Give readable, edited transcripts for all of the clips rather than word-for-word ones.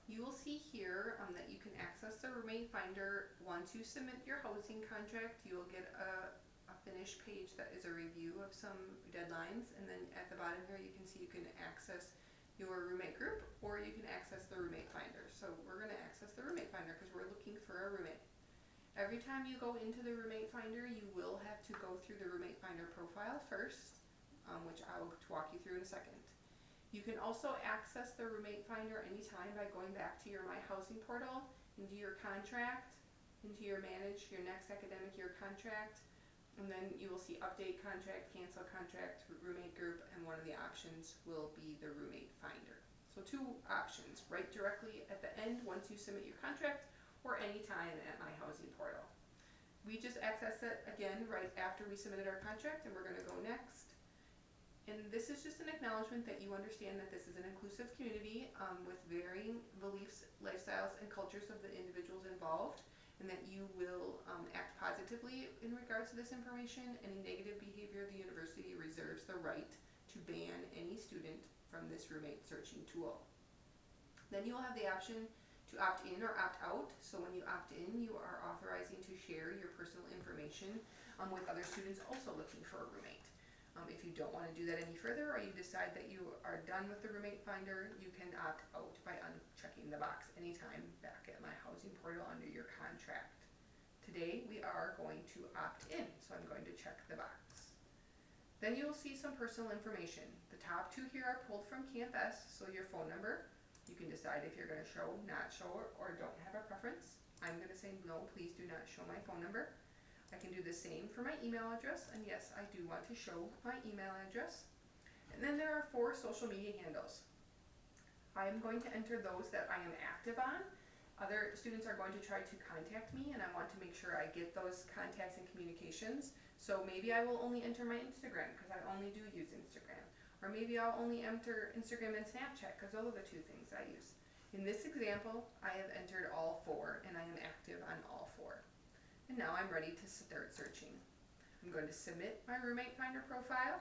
You will see here that you can access the roommate finder. Once you submit your housing contract, you will get a finished page that is a review of some deadlines, and then at the bottom here you can see you can access your roommate group or you can access the roommate finder. So we're going to access the roommate finder because we're looking for a roommate. Every time you go into the roommate finder, you will have to go through the roommate finder profile first, which I will walk you through in a second. You can also access the roommate finder anytime by going back to your My Housing portal, into your contract, into your manage your next academic year contract, and then you will see update contract, cancel contract, roommate group, and one of the options will be the roommate finder. So two options, right directly at the end once you submit your contract, or anytime at My Housing portal. We just accessed it again right after we submitted our contract, and we're going to go next. And this is just an acknowledgement that you understand that this is an inclusive community with varying beliefs, lifestyles, and cultures of the individuals involved, and that you will act positively in regards to this information. Any negative behavior, the university reserves the right to ban any student from this roommate searching tool. Then you will have the option to opt in or opt out. So when you opt in, you are authorizing to share your personal information with other students also looking for a roommate. If you don't want to do that any further, or you decide that you are done with the roommate finder, you can opt out by unchecking the box anytime back at My Housing portal under your contract. Today we are going to opt in, so I'm going to check the box. Then you will see some personal information. The top two here are pulled from Campus, so your phone number. You can decide if you're going to show, not show, or don't have a preference. I'm going to say no, please do not show my phone number. I can do the same for my email address, and yes, I do want to show my email address. And then there are 4 social media handles. I am going to enter those that I am active on. Other students are going to try to contact me, and I want to make sure I get those contacts and communications. So maybe I will only enter my Instagram because I only do use Instagram. Or maybe I'll only enter Instagram and Snapchat because those are the 2 things I use. In this example, I have entered all 4, and I am active on all 4. And now I'm ready to start searching. I'm going to submit my roommate finder profile,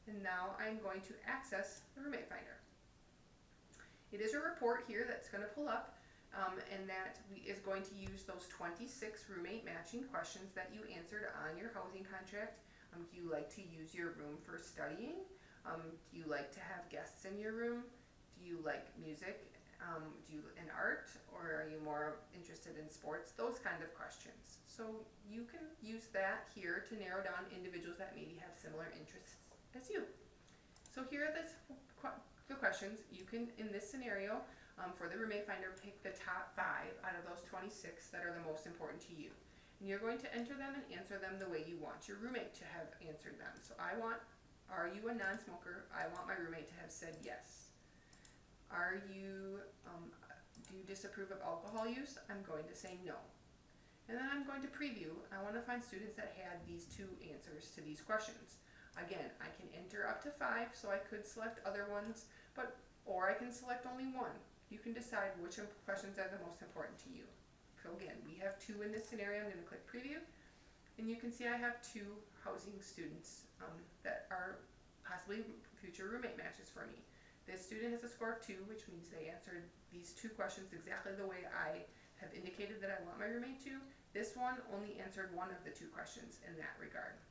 and now I'm going to access the roommate finder. It is a report here that's going to pull up, and that is going to use those 26 roommate matching questions that you answered on your housing contract. Do you like to use your room for studying? Do you like to have guests in your room? Do you like music? And art, or are you more interested in sports? Those kind of questions. So you can use that here to narrow down individuals that maybe have similar interests as you. So here are the questions. You can, in this scenario, for the roommate finder, pick the top 5 out of those 26 that are the most important to you. And you're going to enter them and answer them the way you want your roommate to have answered them. So are you a non-smoker? I want my roommate to have said yes. Do you disapprove of alcohol use? I'm going to say no. And then I'm going to preview. I want to find students that had these 2 answers to these questions. Again, I can enter up to 5, so I could select other ones, or I can select only 1. You can decide which questions are the most important to you. So again, we have 2 in this scenario. I'm going to click preview, and you can see I have 2 housing students that are possibly future roommate matches for me. This student has a score of 2, which means they answered these 2 questions exactly the way I have indicated that I want my roommate to. This one only answered 1 of the 2 questions in that regard.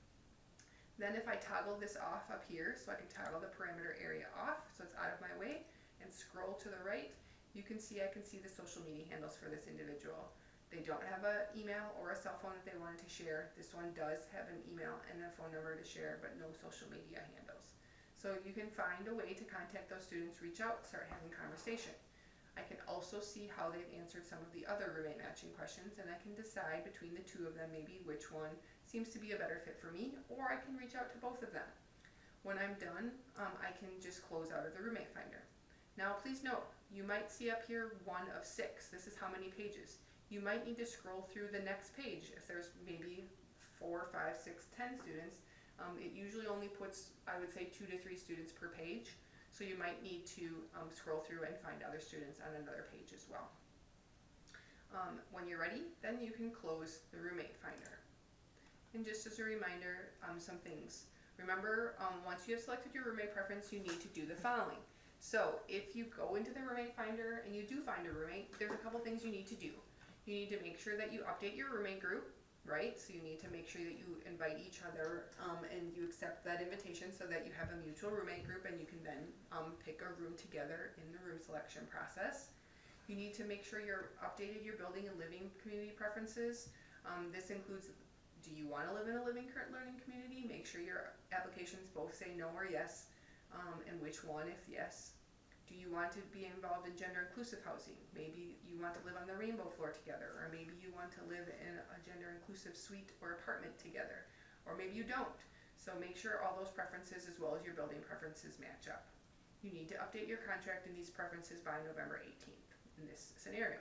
Then if I toggle this off up here, so I can toggle the parameter area off so it's out of my way, and scroll to the right, you can see I can see the social media handles for this individual. They don't have an email or a cell phone that they wanted to share. This one does have an email and a phone number to share, but no social media handles. So you can find a way to contact those students, reach out, start having conversation. I can also see how they've answered some of the other roommate matching questions, and I can decide between the 2 of them maybe which one seems to be a better fit for me, or I can reach out to both of them. When I'm done, I can just close out of the roommate finder. Now please note, you might see up here 1 of 6. This is how many pages. You might need to scroll through the next page if there's maybe 4, 5, 6, 10 students. It usually only puts, I would say, 2 to 3 students per page. So you might need to scroll through and find other students on another page as well. When you're ready, then you can close the roommate finder. And just as a reminder, some things. Remember, once you have selected your roommate preference, you need to do the following. So if you go into the roommate finder and you do find a roommate, there's a couple things you need to do. You need to make sure that you update your roommate group, right? So you need to make sure that you invite each other and you accept that invitation so that you have a mutual roommate group and you can then pick a room together in the room selection process. You need to make sure you're updated your building and living community preferences. This includes, do you want to live in a living current learning community? Make sure your applications both say no or yes, and which one if yes. Do you want to be involved in gender inclusive housing? Maybe you want to live on the rainbow floor together, or maybe you want to live in a gender inclusive suite or apartment together, or maybe you don't. So make sure all those preferences as well as your building preferences match up. You need to update your contract in these preferences by November 18th in this scenario.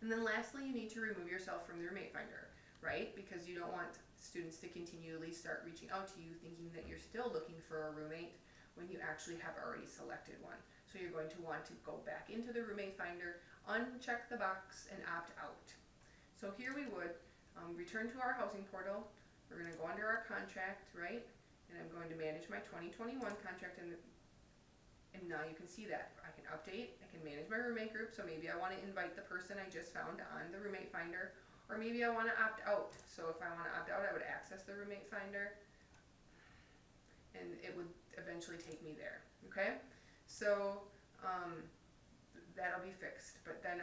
And then lastly, you need to remove yourself from the roommate finder, right? Because you don't want students to continually start reaching out to you thinking that you're still looking for a roommate when you actually have already selected one. So you're going to want to go back into the roommate finder, uncheck the box, and opt out. So here we would return to our housing portal. We're going to go under our contract, right? And I'm going to manage my 2021 contract, and now you can see that I can update, I can manage my roommate group. So maybe I want to invite the person I just found on the roommate finder, or maybe I want to opt out. So if I want to opt out, I would access the roommate finder, and it would eventually take me there. Okay, so that'll be fixed. But then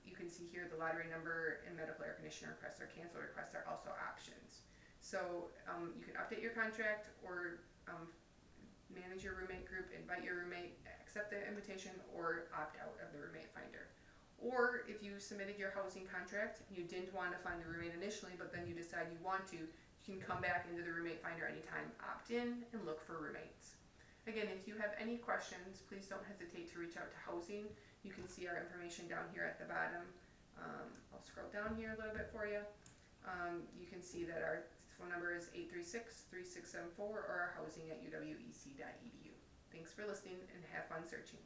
you can see here the lottery number and medical air conditioner requests or cancel requests are also options. So you can update your contract or manage your roommate group, invite your roommate, accept the invitation, or opt out of the roommate finder. Or if you submitted your housing contract, you didn't want to find a roommate initially, but then you decide you want to, you can come back into the roommate finder anytime, opt in, and look for roommates. Again, if you have any questions, please don't hesitate to reach out to housing. You can see our information down here at the bottom. I'll scroll down here a little bit for you. You can see that our phone number is 836-3674 or our housing@uwec.edu. Thanks for listening and have fun searching.